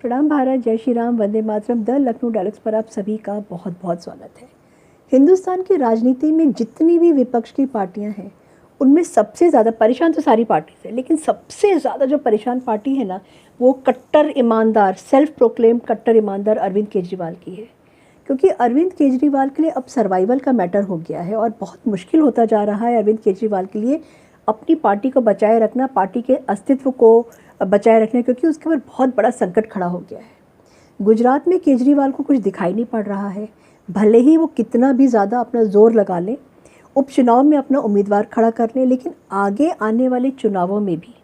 प्रणाम भारत, जय Shri Ram, Vande Mataram. The Lucknow dialogues पर आप सभी का बहुत बहुत स्वागत है। हिंदुस्तान की राजनीति में जितनी भी विपक्ष की पार्टियां हैं, उनमें सबसे ज़्यादा परेशान तो सारी पार्टी से, लेकिन सबसे ज़्यादा जो परेशान पार्टी है ना, वो कट्टर ईमानदार, सेल्फ प्रोक्लेम कट्टर ईमानदार अरविंद केजरीवाल की है। क्योंकि अरविंद केजरीवाल के लिए अब सर्वाइवल का मैटर हो गया है और बहुत मुश्किल होता जा रहा है अरविंद केजरीवाल के लिए अपनी पार्टी को बचाए रखना, पार्टी के अस्तित्व को बचाए रखना, क्योंकि उसके ऊपर बहुत बड़ा संकट खड़ा हो गया है। गुजरात में केजरीवाल को कुछ दिखाई नहीं पड़ रहा है, भले ही वो कितना भी ज़्यादा अपना जोर लगा लें, उपचुनाव में अपना उम्मीदवार खड़ा कर लें, लेकिन आगे आने वाले चुनावों में भी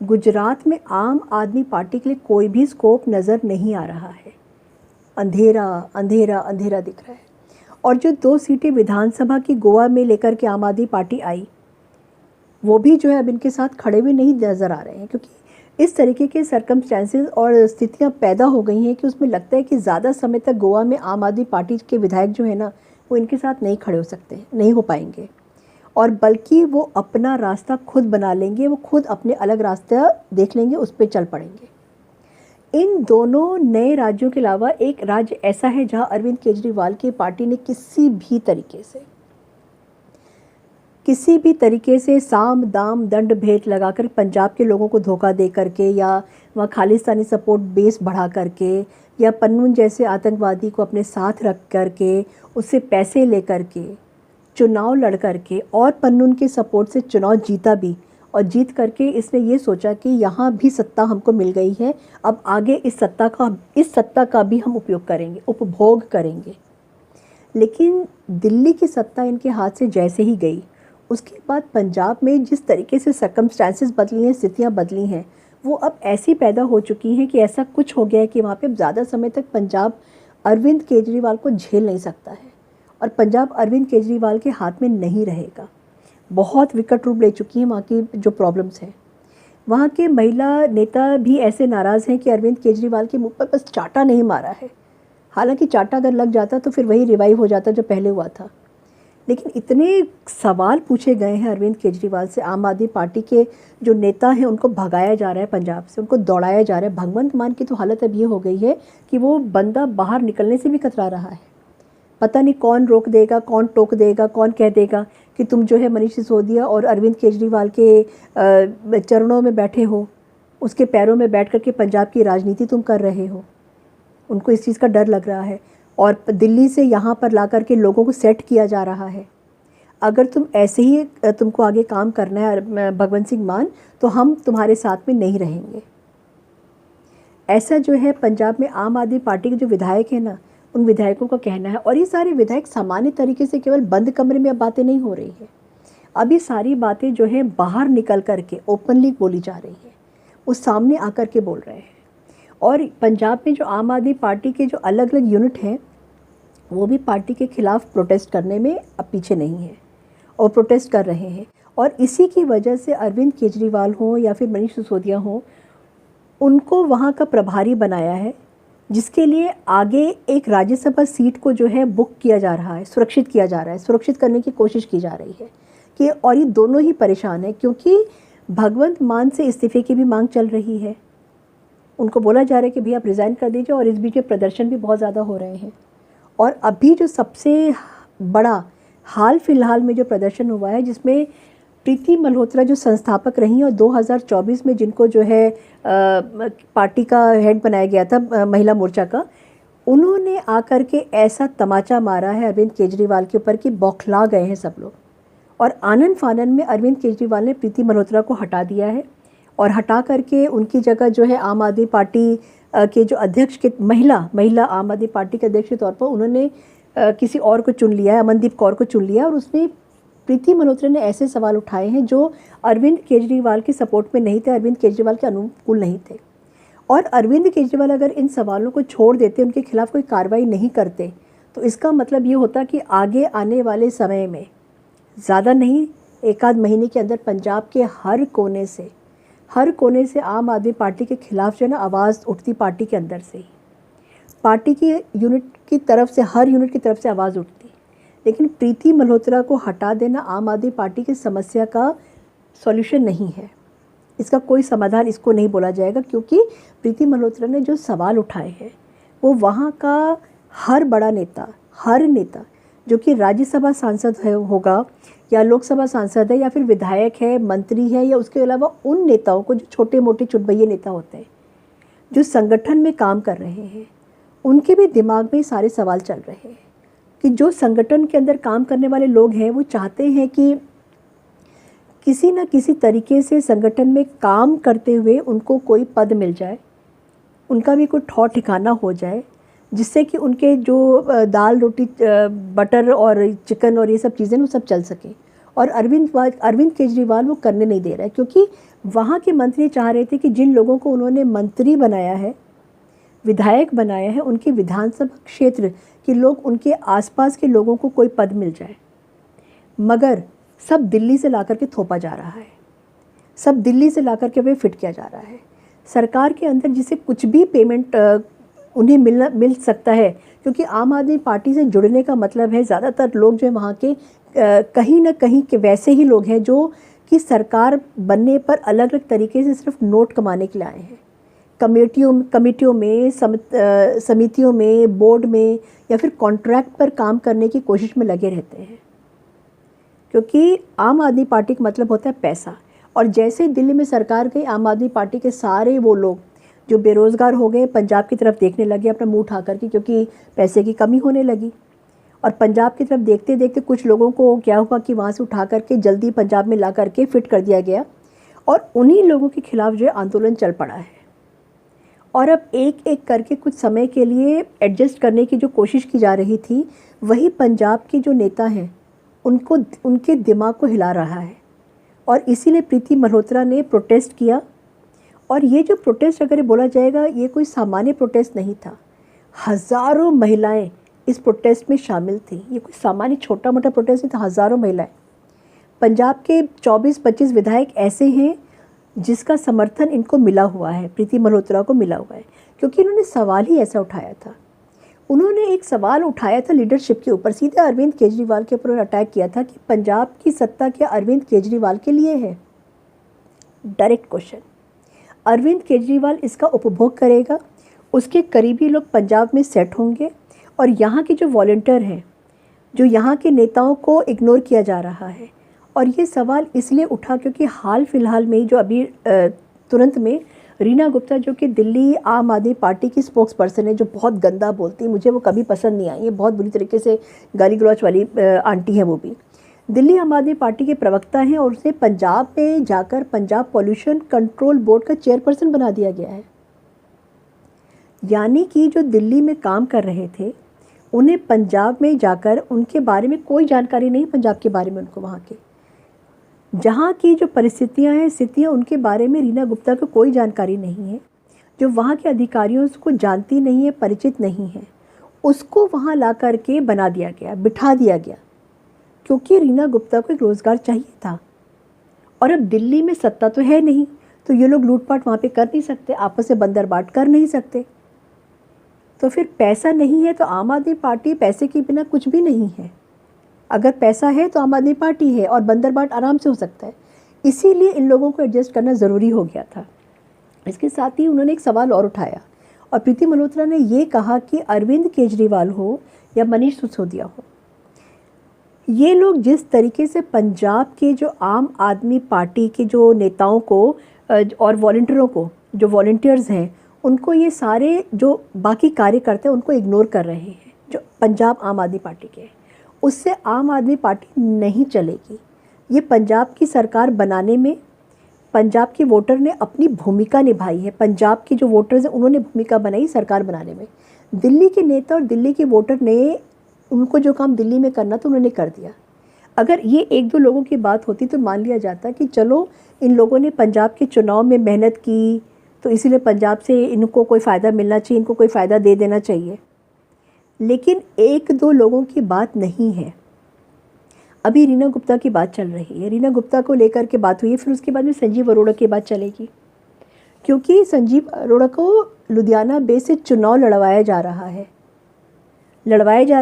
गुजरात में आम आदमी पार्टी के लिए कोई भी स्कोप नज़र नहीं आ रहा है। अंधेरा अंधेरा अंधेरा दिख रहा है। और जो 2 सीटें विधानसभा की गोवा में लेकर के आम आदमी पार्टी आई, वो भी जो है अब इनके साथ खड़े हुए नहीं नज़र आ रहे हैं, क्योंकि इस तरीके के सर्कमस्टेंसेस और स्थितियां पैदा हो गई हैं कि उसमें लगता है कि ज़्यादा समय तक गोवा में आम आदमी पार्टी के विधायक जो है ना, वो इनके साथ नहीं खड़े हो सकते, नहीं हो पाएंगे, और बल्कि वो अपना रास्ता खुद बना लेंगे, वो खुद अपने अलग रास्ता देख लेंगे, उस पर चल पड़ेंगे। इन दोनों नए राज्यों के अलावा एक राज्य ऐसा है जहाँ अरविंद केजरीवाल की पार्टी ने किसी भी तरीके से साम दाम दंड भेद लगाकर पंजाब के लोगों को धोखा दे करके, या वहाँ खालिस्तानी सपोर्ट बेस बढ़ा करके, या पन्नून जैसे आतंकवादी को अपने साथ रख करके, उससे पैसे ले करके चुनाव लड़ करके, और पन्नून के सपोर्ट से चुनाव जीता भी, और जीत करके इसने ये सोचा कि यहाँ भी सत्ता हमको मिल गई है, अब आगे इस सत्ता का भी हम उपयोग करेंगे, उपभोग करेंगे। लेकिन दिल्ली की सत्ता इनके हाथ से जैसे ही गई, उसके बाद पंजाब में जिस तरीके से सर्कमस्टेंसेस बदली हैं, स्थितियाँ बदली हैं, वो अब ऐसी पैदा हो चुकी हैं कि ऐसा कुछ हो गया है कि वहाँ पे ज़्यादा समय तक पंजाब अरविंद केजरीवाल को झेल नहीं सकता है, और पंजाब अरविंद केजरीवाल के हाथ में नहीं रहेगा। बहुत विकट रूप ले चुकी हैं वहाँ की जो प्रॉब्लम्स हैं। वहाँ के महिला नेता भी ऐसे नाराज़ हैं कि अरविंद केजरीवाल के मुँह पर बस चाटा नहीं मारा है। हालांकि चाटा अगर लग जाता तो फिर वही रिवाइव हो जाता जो पहले हुआ था। लेकिन इतने सवाल पूछे गए हैं अरविंद केजरीवाल से, आम आदमी पार्टी के जो नेता हैं उनको भगाया जा रहा है पंजाब से, उनको दौड़ाया जा रहा है। भगवंत मान की तो हालत अब ये हो गई है कि वो बंदा बाहर निकलने से भी कतरा रहा है। पता नहीं कौन रोक देगा, कौन टोक देगा, कौन कह देगा कि तुम जो है मनीष सिसोदिया और अरविंद केजरीवाल के चरणों में बैठे हो, उसके पैरों में बैठ करके पंजाब की राजनीति तुम कर रहे हो। उनको इस चीज़ का डर लग रहा है, और दिल्ली से यहाँ पर ला कर के लोगों को सेट किया जा रहा है। अगर तुम ऐसे ही तुमको आगे काम करना है भगवंत सिंह मान, तो हम तुम्हारे साथ में नहीं रहेंगे। ऐसा जो है पंजाब में आम आदमी पार्टी के जो विधायक हैं ना, उन विधायकों का कहना है। और ये सारे विधायक सामान्य तरीके से केवल बंद कमरे में अब बातें नहीं हो रही है, अब ये सारी बातें जो है बाहर निकल कर के ओपनली बोली जा रही है, वो सामने आकर के बोल रहे हैं। और पंजाब में जो आम आदमी पार्टी के जो अलग अलग यूनिट हैं, वो भी पार्टी के खिलाफ प्रोटेस्ट करने में अब पीछे नहीं है, और प्रोटेस्ट कर रहे हैं। और इसी की वजह से अरविंद केजरीवाल हो या फिर मनीष सिसोदिया हो, उनको वहाँ का प्रभारी बनाया है, जिसके लिए आगे एक राज्यसभा सीट को जो है बुक किया जा रहा है, सुरक्षित किया जा रहा है, सुरक्षित करने की कोशिश की जा रही है कि। और ये दोनों ही परेशान हैं, क्योंकि भगवंत मान से इस्तीफे की भी मांग चल रही है। उनको बोला जा रहा है कि भैया आप रिज़ाइन कर दीजिए, और इस बीच में प्रदर्शन भी बहुत ज़्यादा हो रहे हैं। और अभी जो सबसे बड़ा हाल फिलहाल में जो प्रदर्शन हुआ है, जिसमें प्रीति मल्होत्रा जो संस्थापक रही और 2024 में जिनको जो है पार्टी का हेड बनाया गया था महिला मोर्चा का, उन्होंने आकर के ऐसा तमाचा मारा है अरविंद केजरीवाल के ऊपर कि बौखला गए हैं सब लोग। और आनन फानन में अरविंद केजरीवाल ने प्रीति मल्होत्रा को हटा दिया है, और हटा करके उनकी जगह जो है आम आदमी पार्टी के जो अध्यक्ष के महिला आम आदमी पार्टी के अध्यक्ष के तौर पर उन्होंने किसी और को चुन लिया है, अमनदीप कौर को चुन लिया। और उसमें प्रीति मल्होत्रा ने ऐसे सवाल उठाए हैं जो अरविंद केजरीवाल के सपोर्ट में नहीं थे, अरविंद केजरीवाल के अनुकूल नहीं थे। और अरविंद केजरीवाल अगर इन सवालों को छोड़ देते, उनके खिलाफ कोई कार्रवाई नहीं करते, तो इसका मतलब ये होता कि आगे आने वाले समय में, ज़्यादा नहीं, 1 आध महीने के अंदर पंजाब के हर कोने से आम आदमी पार्टी के खिलाफ जो है ना आवाज़ उठती, पार्टी के अंदर से ही, पार्टी की यूनिट की तरफ से, हर यूनिट की तरफ से आवाज़ उठती। लेकिन प्रीति मल्होत्रा को हटा देना आम आदमी पार्टी की समस्या का सॉल्यूशन नहीं है। इसका कोई समाधान इसको नहीं बोला जाएगा, क्योंकि प्रीति मल्होत्रा ने जो सवाल उठाए हैं वो वहाँ का हर बड़ा नेता, हर नेता जो कि राज्यसभा सांसद है होगा या लोकसभा सांसद है या फिर विधायक है, मंत्री है, या उसके अलावा उन नेताओं को जो छोटे मोटे चुटभैये नेता होते हैं जो संगठन में काम कर रहे हैं, उनके भी दिमाग में सारे सवाल चल रहे हैं कि जो संगठन के अंदर काम करने वाले लोग हैं वो चाहते हैं कि किसी न किसी तरीके से संगठन में काम करते हुए उनको कोई पद मिल जाए, उनका भी कोई ठौर ठिकाना हो जाए, जिससे कि उनके जो दाल रोटी बटर और चिकन और ये सब चीज़ें वो सब चल सके। और अरविंद केजरीवाल वो करने नहीं दे रहा है, क्योंकि वहाँ के मंत्री चाह रहे थे कि जिन लोगों को उन्होंने मंत्री बनाया है, विधायक बनाया है, उनके विधानसभा क्षेत्र के लोग, उनके आसपास के लोगों को कोई पद मिल जाए। मगर सब दिल्ली से ला कर के थोपा जा रहा है, सब दिल्ली से ला कर के वे फिट किया जा रहा है। सरकार के अंदर जिसे कुछ भी पेमेंट उन्हें मिल सकता है, क्योंकि आम आदमी पार्टी से जुड़ने का मतलब है ज़्यादातर लोग जो है वहाँ के कहीं ना कहीं के वैसे ही लोग हैं जो कि सरकार बनने पर अलग अलग तरीके से सिर्फ नोट कमाने के लिए आए हैं। कमेटियों में, समितियों में, बोर्ड में या फिर कॉन्ट्रैक्ट पर काम करने की कोशिश में लगे रहते हैं, क्योंकि आम आदमी पार्टी का मतलब होता है पैसा। और जैसे दिल्ली में सरकार गई, आम आदमी पार्टी के सारे वो लोग जो बेरोज़गार हो गए पंजाब की तरफ देखने लगे अपना मुंह उठा करके, क्योंकि पैसे की कमी होने लगी। और पंजाब की तरफ देखते देखते कुछ लोगों को क्या हुआ कि वहाँ से उठा करके जल्दी पंजाब में ला करके फिट कर दिया गया, और उन्हीं लोगों के खिलाफ जो है आंदोलन चल पड़ा है। और अब एक एक करके कुछ समय के लिए एडजस्ट करने की जो कोशिश की जा रही थी, वही पंजाब के जो नेता हैं उनको, उनके दिमाग को हिला रहा है। और इसीलिए प्रीति मल्होत्रा ने प्रोटेस्ट किया। और ये जो प्रोटेस्ट अगर बोला जाएगा, ये कोई सामान्य प्रोटेस्ट नहीं था। हज़ारों महिलाएं इस प्रोटेस्ट में शामिल थी। ये कोई सामान्य छोटा मोटा प्रोटेस्ट नहीं था, हज़ारों महिलाएं। पंजाब के 24-25 विधायक ऐसे हैं जिसका समर्थन इनको मिला हुआ है, प्रीति मल्होत्रा को मिला हुआ है, क्योंकि इन्होंने सवाल ही ऐसा उठाया था। उन्होंने एक सवाल उठाया था लीडरशिप के ऊपर, सीधे अरविंद केजरीवाल के ऊपर अटैक किया था कि पंजाब की सत्ता क्या अरविंद केजरीवाल के लिए है। Direct question. अरविंद केजरीवाल इसका उपभोग करेगा, उसके करीबी लोग पंजाब में सेट होंगे, और यहाँ के जो वॉलंटियर हैं, जो यहाँ के नेताओं को इग्नोर किया जा रहा है। और ये सवाल इसलिए उठा क्योंकि हाल फिलहाल में जो अभी तुरंत में रीना गुप्ता, जो कि दिल्ली आम आदमी पार्टी की स्पोक्स पर्सन है, जो बहुत गंदा बोलती है, मुझे वो कभी पसंद नहीं आई, ये बहुत बुरी तरीके से गाली गलौच वाली आंटी है। वो भी दिल्ली आम आदमी पार्टी के प्रवक्ता हैं, और उसे पंजाब में जाकर पंजाब पॉल्यूशन कंट्रोल बोर्ड का चेयरपर्सन बना दिया गया है। यानी कि जो दिल्ली में काम कर रहे थे, उन्हें पंजाब में जाकर उनके बारे में कोई जानकारी नहीं, पंजाब के बारे में उनको, वहाँ के जहाँ की जो परिस्थितियाँ हैं, स्थितियाँ, उनके बारे में रीना गुप्ता को कोई जानकारी नहीं है। जो वहाँ के अधिकारियों को जानती नहीं है, परिचित नहीं है, उसको वहाँ ला करके बना दिया गया, बिठा दिया गया, क्योंकि रीना गुप्ता को एक रोज़गार चाहिए था। और अब दिल्ली में सत्ता तो है नहीं, तो ये लोग लूटपाट वहाँ पे कर नहीं सकते, आपस में बंदरबाट कर नहीं सकते। तो फिर पैसा नहीं है तो आम आदमी पार्टी पैसे के बिना कुछ भी नहीं है। अगर पैसा है तो आम आदमी पार्टी है, और बंदरबाट आराम से हो सकता है। इसीलिए इन लोगों को एडजस्ट करना ज़रूरी हो गया था। इसके साथ ही उन्होंने एक सवाल और उठाया, और प्रीति मल्होत्रा ने ये कहा कि अरविंद केजरीवाल हो या मनीष सिसोदिया हो, ये लोग जिस तरीके से पंजाब के जो आम आदमी पार्टी के जो नेताओं को और वॉलंटियरों को, जो वॉलंटियर्स हैं, उनको ये सारे जो बाकी कार्यकर्ता हैं उनको इग्नोर कर रहे हैं, जो पंजाब आम आदमी पार्टी के, उससे आम आदमी पार्टी नहीं चलेगी। ये पंजाब की सरकार बनाने में पंजाब के वोटर ने अपनी भूमिका निभाई है। पंजाब के जो वोटर्स हैं उन्होंने भूमिका बनाई सरकार बनाने में। दिल्ली के नेता और दिल्ली के वोटर ने उनको जो काम दिल्ली में करना था उन्होंने कर दिया। अगर ये एक दो लोगों की बात होती तो मान लिया जाता कि चलो इन लोगों ने पंजाब के चुनाव में मेहनत की, तो इसीलिए पंजाब से इनको कोई फ़ायदा मिलना चाहिए, इनको कोई फ़ायदा दे देना चाहिए। लेकिन एक दो लोगों की बात नहीं है। अभी रीना गुप्ता की बात चल रही है, रीना गुप्ता को लेकर के बात हुई है, फिर उसके बाद में संजीव अरोड़ा की बात चलेगी, क्योंकि संजीव अरोड़ा को लुधियाना बेस से चुनाव लड़वाया जा रहा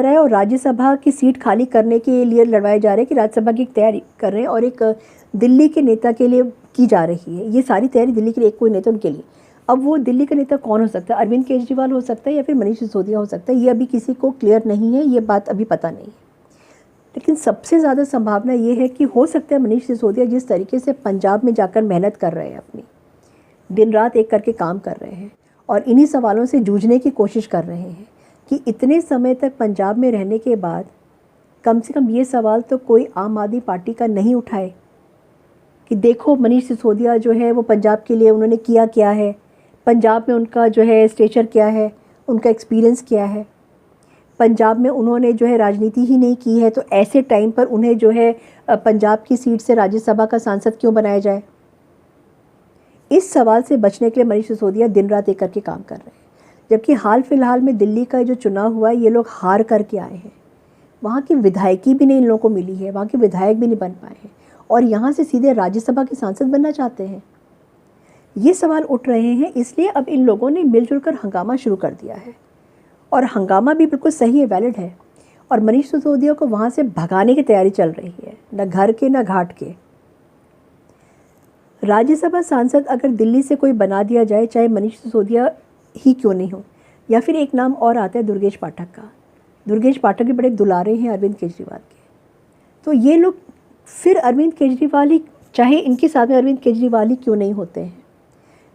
है और राज्यसभा की सीट खाली करने के लिए लड़वाया जा रहा है कि राज्यसभा की तैयारी कर रहे हैं, और एक दिल्ली के नेता के लिए की जा रही है, ये सारी तैयारी दिल्ली के लिए, एक कोई नेता उनके लिए। अब वो दिल्ली का नेता कौन हो सकता है? अरविंद केजरीवाल हो सकता है या फिर मनीष सिसोदिया हो सकता है, ये अभी किसी को क्लियर नहीं है, ये बात अभी पता नहीं है। लेकिन सबसे ज़्यादा संभावना ये है कि हो सकता है मनीष सिसोदिया जिस तरीके से पंजाब में जाकर मेहनत कर रहे हैं, अपनी दिन रात एक करके काम कर रहे हैं और इन्हीं सवालों से जूझने की कोशिश कर रहे हैं कि इतने समय तक पंजाब में रहने के बाद कम से कम ये सवाल तो कोई आम आदमी पार्टी का नहीं उठाए कि देखो मनीष सिसोदिया जो है वो पंजाब के लिए उन्होंने किया क्या है, पंजाब में उनका जो है स्टेचर क्या है, उनका एक्सपीरियंस क्या है, पंजाब में उन्होंने जो है राजनीति ही नहीं की है, तो ऐसे टाइम पर उन्हें जो है पंजाब की सीट से राज्यसभा का सांसद क्यों बनाया जाए। इस सवाल से बचने के लिए मनीष सिसोदिया दिन रात एक करके काम कर रहे हैं। जबकि हाल फिलहाल में दिल्ली का जो चुनाव हुआ है, ये लोग हार करके आए हैं, वहाँ की विधायकी भी नहीं इन लोगों को मिली है, वहाँ के विधायक भी नहीं बन पाए हैं और यहाँ से सीधे राज्यसभा के सांसद बनना चाहते हैं। ये सवाल उठ रहे हैं, इसलिए अब इन लोगों ने मिलजुल कर हंगामा शुरू कर दिया है और हंगामा भी बिल्कुल सही है, वैलिड है। और मनीष सिसोदिया को वहाँ से भगाने की तैयारी चल रही है, न घर के न घाट के। राज्यसभा सांसद अगर दिल्ली से कोई बना दिया जाए, चाहे मनीष सिसोदिया ही क्यों नहीं हो, या फिर एक नाम और आता है दुर्गेश पाठक का। दुर्गेश पाठक भी बड़े दुलारे हैं अरविंद केजरीवाल के, तो ये लोग फिर अरविंद केजरीवाल ही, चाहे इनके साथ में अरविंद केजरीवाल ही क्यों नहीं होते हैं,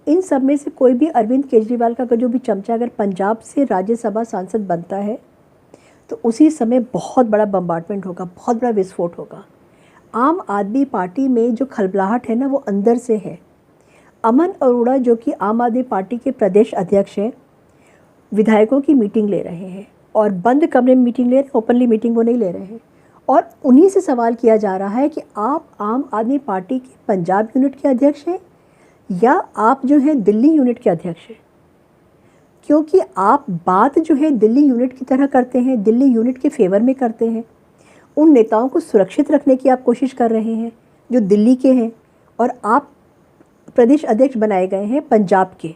इन सब में से कोई भी अरविंद केजरीवाल का जो भी चमचा अगर पंजाब से राज्यसभा सांसद बनता है तो उसी समय बहुत बड़ा बम्बार्डमेंट होगा, बहुत बड़ा विस्फोट होगा। आम आदमी पार्टी में जो खलबलाहट है ना, वो अंदर से है। अमन अरोड़ा जो कि आम आदमी पार्टी के प्रदेश अध्यक्ष हैं, विधायकों की मीटिंग ले रहे हैं और बंद कमरे में मीटिंग ले रहे हैं, ओपनली मीटिंग वो नहीं ले रहे हैं। और उन्हीं से सवाल किया जा रहा है कि आप आम आदमी पार्टी के पंजाब यूनिट के अध्यक्ष हैं या आप जो हैं दिल्ली यूनिट के अध्यक्ष हैं, क्योंकि आप बात जो है दिल्ली यूनिट की तरह करते हैं, दिल्ली यूनिट के फेवर में करते हैं। उन नेताओं को सुरक्षित रखने की आप कोशिश कर रहे हैं जो दिल्ली के हैं, और आप प्रदेश अध्यक्ष बनाए गए हैं पंजाब के।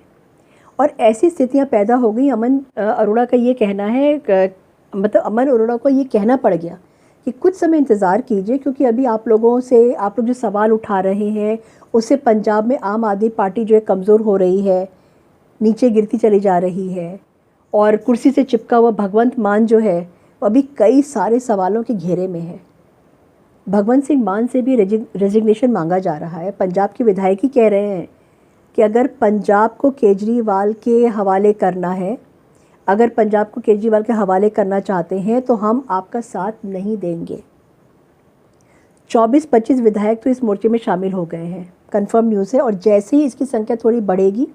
और ऐसी स्थितियां पैदा हो गई। अमन अरोड़ा का ये कहना है, मतलब अमन अरोड़ा को ये कहना पड़ गया कि कुछ समय इंतज़ार कीजिए, क्योंकि अभी आप लोग जो सवाल उठा रहे हैं उससे पंजाब में आम आदमी पार्टी जो है कमज़ोर हो रही है, नीचे गिरती चली जा रही है। और कुर्सी से चिपका हुआ भगवंत मान जो है वो अभी कई सारे सवालों के घेरे में है। भगवंत सिंह मान से भी रेजिग्नेशन मांगा जा रहा है। पंजाब के विधायक ही कह रहे हैं कि अगर पंजाब को केजरीवाल के हवाले करना है, अगर पंजाब को केजरीवाल के हवाले करना चाहते हैं तो हम आपका साथ नहीं देंगे। 24-25 विधायक तो इस मोर्चे में शामिल हो गए हैं, कंफर्म न्यूज़ है। और जैसे ही इसकी संख्या थोड़ी बढ़ेगी,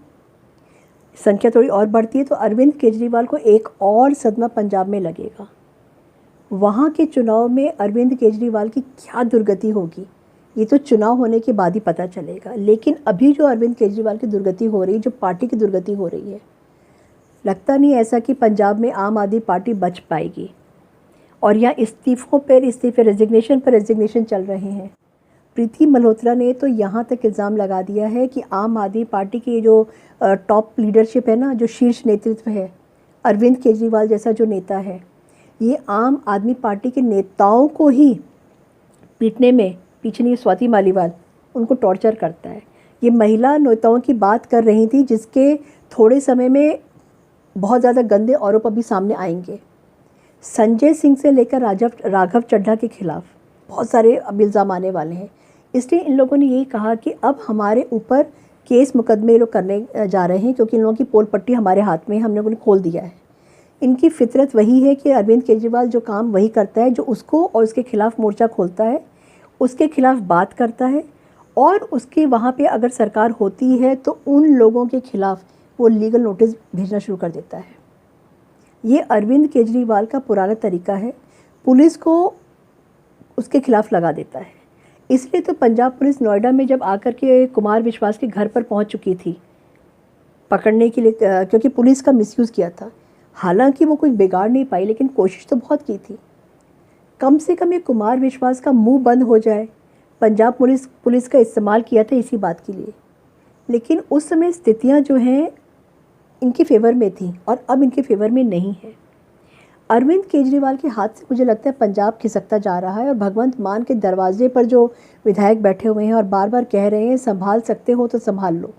संख्या थोड़ी और बढ़ती है, तो अरविंद केजरीवाल को एक और सदमा पंजाब में लगेगा। वहाँ के चुनाव में अरविंद केजरीवाल की क्या दुर्गति होगी, ये तो चुनाव होने के बाद ही पता चलेगा। लेकिन अभी जो अरविंद केजरीवाल की दुर्गति हो रही है, जो पार्टी की दुर्गति हो रही है, लगता नहीं ऐसा कि पंजाब में आम आदमी पार्टी बच पाएगी। और यहाँ इस्तीफ़ों पर इस्तीफ़े, रेजिग्नेशन पर रेजिग्नेशन चल रहे हैं। प्रीति मल्होत्रा ने तो यहाँ तक इल्ज़ाम लगा दिया है कि आम आदमी पार्टी की जो टॉप लीडरशिप है ना, जो शीर्ष नेतृत्व है, अरविंद केजरीवाल जैसा जो नेता है, ये आम आदमी पार्टी के नेताओं को ही पीटने में पीछे नहीं, स्वाति मालीवाल उनको टॉर्चर करता है। ये महिला नेताओं की बात कर रही थी, जिसके थोड़े समय में बहुत ज़्यादा गंदे आरोप अभी सामने आएंगे। संजय सिंह से लेकर राघव चड्ढा के खिलाफ बहुत सारे अब इल्ज़ाम आने वाले हैं। इसलिए इन लोगों ने यही कहा कि अब हमारे ऊपर केस मुकदमे लोग करने जा रहे हैं, क्योंकि इन लोगों की पोल पट्टी हमारे हाथ में है, हमने उन्हें खोल दिया है। इनकी फितरत वही है कि अरविंद केजरीवाल जो काम वही करता है, जो उसको और उसके खिलाफ मोर्चा खोलता है, उसके खिलाफ बात करता है, और उसके वहाँ पे अगर सरकार होती है तो उन लोगों के खिलाफ वो लीगल नोटिस भेजना शुरू कर देता है। ये अरविंद केजरीवाल का पुराना तरीका है, पुलिस को उसके खिलाफ लगा देता है। इसलिए तो पंजाब पुलिस नोएडा में जब आकर के कुमार विश्वास के घर पर पहुंच चुकी थी पकड़ने के लिए, क्योंकि पुलिस का मिसयूज़ किया था। हालांकि वो कुछ बिगाड़ नहीं पाई, लेकिन कोशिश तो बहुत की थी। कम से कम ये कुमार विश्वास का मुंह बंद हो जाए। पंजाब पुलिस का इस्तेमाल किया था इसी बात के लिए, लेकिन उस समय स्थितियां जो हैं इनके फेवर में थी और अब इनके फेवर में नहीं है। अरविंद केजरीवाल के हाथ से मुझे लगता है पंजाब खिसकता जा रहा है और भगवंत मान के दरवाजे पर जो विधायक बैठे हुए हैं और बार बार कह रहे हैं संभाल सकते हो तो संभाल लो,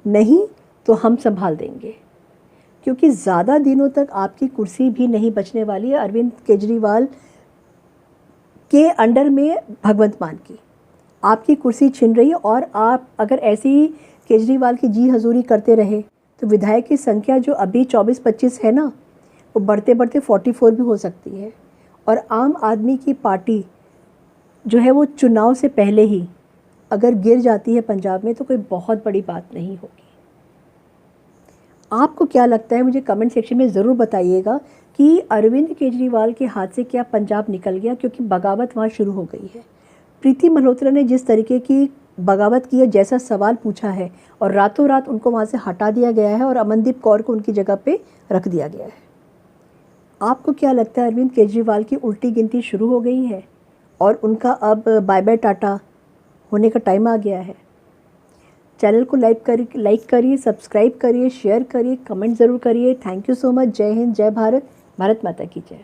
नहीं तो हम संभाल देंगे, क्योंकि ज़्यादा दिनों तक आपकी कुर्सी भी नहीं बचने वाली है अरविंद केजरीवाल के अंडर में भगवंत मान की। आपकी कुर्सी छिन रही है और आप अगर ऐसे ही केजरीवाल की जी हजूरी करते रहे तो विधायक की संख्या जो अभी 24-25 है ना, वो बढ़ते बढ़ते 44 भी हो सकती है। और आम आदमी की पार्टी जो है वो चुनाव से पहले ही अगर गिर जाती है पंजाब में तो कोई बहुत बड़ी बात नहीं होगी। आपको क्या लगता है, मुझे कमेंट सेक्शन में ज़रूर बताइएगा कि अरविंद केजरीवाल के हाथ से क्या पंजाब निकल गया, क्योंकि बगावत वहाँ शुरू हो गई है। प्रीति मल्होत्रा ने जिस तरीके की बगावत की है, जैसा सवाल पूछा है, और रातों रात उनको वहाँ से हटा दिया गया है और अमनदीप कौर को उनकी जगह पे रख दिया गया है। आपको क्या लगता है, अरविंद केजरीवाल की उल्टी गिनती शुरू हो गई है और उनका अब बाय बाय टाटा होने का टाइम आ गया है? चैनल को लाइक करिए, सब्सक्राइब करिए, शेयर करिए, कमेंट ज़रूर करिए। Thank you so much. जय हिंद, जय भारत, भारत माता की जय।